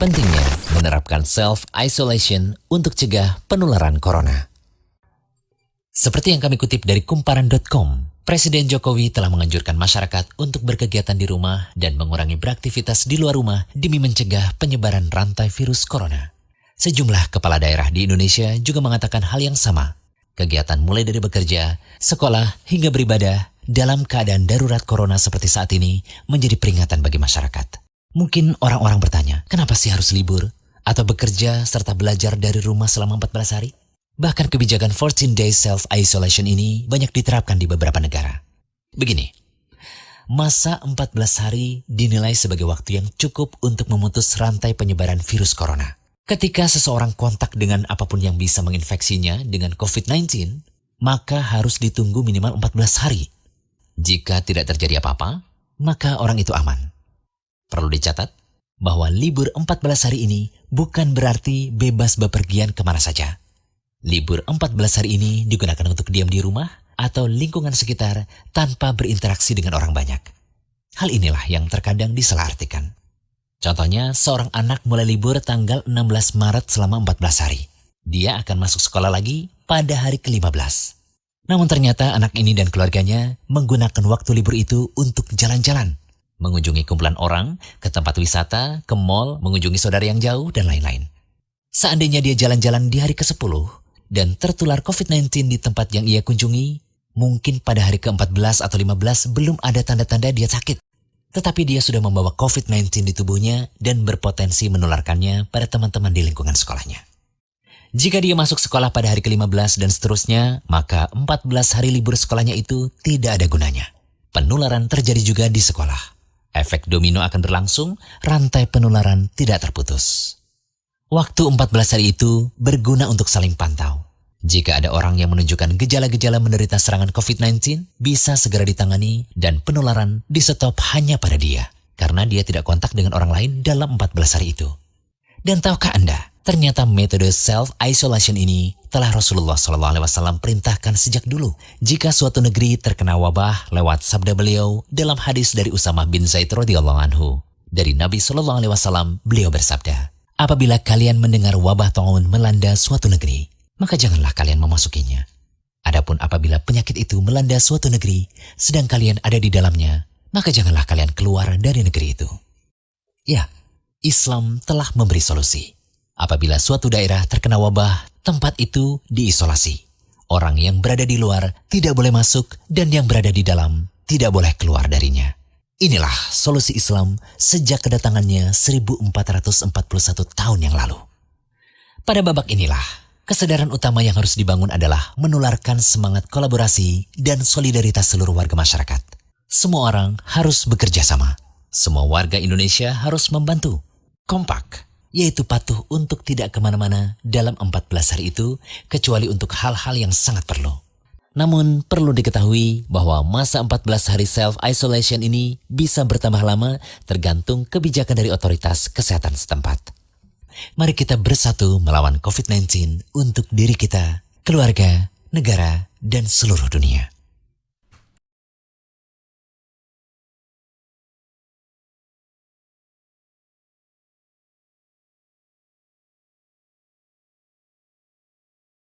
Pentingnya menerapkan self-isolation untuk cegah penularan corona. Seperti yang kami kutip dari kumparan.com, Presiden Jokowi telah menganjurkan masyarakat untuk berkegiatan di rumah dan mengurangi beraktivitas di luar rumah demi mencegah penyebaran rantai virus corona. Sejumlah kepala daerah di Indonesia juga mengatakan hal yang sama. Kegiatan mulai dari bekerja, sekolah, hingga beribadah dalam keadaan darurat corona seperti saat ini menjadi peringatan bagi masyarakat. Mungkin orang-orang bertanya, kenapa sih harus libur? Atau bekerja serta belajar dari rumah selama 14 hari? Bahkan kebijakan 14 days self-isolation ini banyak diterapkan di beberapa negara. Begini, masa 14 hari dinilai sebagai waktu yang cukup untuk memutus rantai penyebaran virus corona. Ketika seseorang kontak dengan apapun yang bisa menginfeksinya dengan COVID-19, maka harus ditunggu minimal 14 hari. Jika tidak terjadi apa-apa, maka orang itu aman. Perlu dicatat bahwa libur 14 hari ini bukan berarti bebas bepergian kemana saja. Libur 14 hari ini digunakan untuk diam di rumah atau lingkungan sekitar tanpa berinteraksi dengan orang banyak. Hal inilah yang terkadang disalahartikan. Contohnya, seorang anak mulai libur tanggal 16 Maret selama 14 hari. Dia akan masuk sekolah lagi pada hari ke-15. Namun ternyata anak ini dan keluarganya menggunakan waktu libur itu untuk jalan-jalan, mengunjungi kumpulan orang, ke tempat wisata, ke mal, mengunjungi saudara yang jauh, dan lain-lain. Seandainya dia jalan-jalan di hari ke-10 dan tertular COVID-19 di tempat yang ia kunjungi, mungkin pada hari ke-14 atau 15 belum ada tanda-tanda dia sakit. Tetapi dia sudah membawa COVID-19 di tubuhnya dan berpotensi menularkannya pada teman-teman di lingkungan sekolahnya. Jika dia masuk sekolah pada hari ke-15 dan seterusnya, maka 14 hari libur sekolahnya itu tidak ada gunanya. Penularan terjadi juga di sekolah. Efek domino akan berlangsung, rantai penularan tidak terputus. Waktu 14 hari itu berguna untuk saling pantau. Jika ada orang yang menunjukkan gejala-gejala menderita serangan COVID-19, bisa segera ditangani dan penularan di-stop hanya pada dia, karena dia tidak kontak dengan orang lain dalam 14 hari itu. Dan tahukah Anda? Ternyata metode self-isolation ini telah Rasulullah SAW perintahkan sejak dulu. Jika suatu negeri terkena wabah lewat sabda beliau dalam hadis dari Usamah bin Zaid radhiyallahu anhu. Dari Nabi SAW, beliau bersabda, apabila kalian mendengar wabah taun melanda suatu negeri, maka janganlah kalian memasukinya. Adapun apabila penyakit itu melanda suatu negeri, sedang kalian ada di dalamnya, maka janganlah kalian keluar dari negeri itu. Ya, Islam telah memberi solusi. Apabila suatu daerah terkena wabah, tempat itu diisolasi. Orang yang berada di luar tidak boleh masuk dan yang berada di dalam tidak boleh keluar darinya. Inilah solusi Islam sejak kedatangannya 1441 tahun yang lalu. Pada babak inilah, kesadaran utama yang harus dibangun adalah menularkan semangat kolaborasi dan solidaritas seluruh warga masyarakat. Semua orang harus bekerja sama. Semua warga Indonesia harus membantu. Kompak, yaitu patuh untuk tidak kemana-mana dalam 14 hari itu, kecuali untuk hal-hal yang sangat perlu. Namun perlu diketahui bahwa masa 14 hari self-isolation ini bisa bertambah lama tergantung kebijakan dari otoritas kesehatan setempat. Mari kita bersatu melawan COVID-19 untuk diri kita, keluarga, negara, dan seluruh dunia.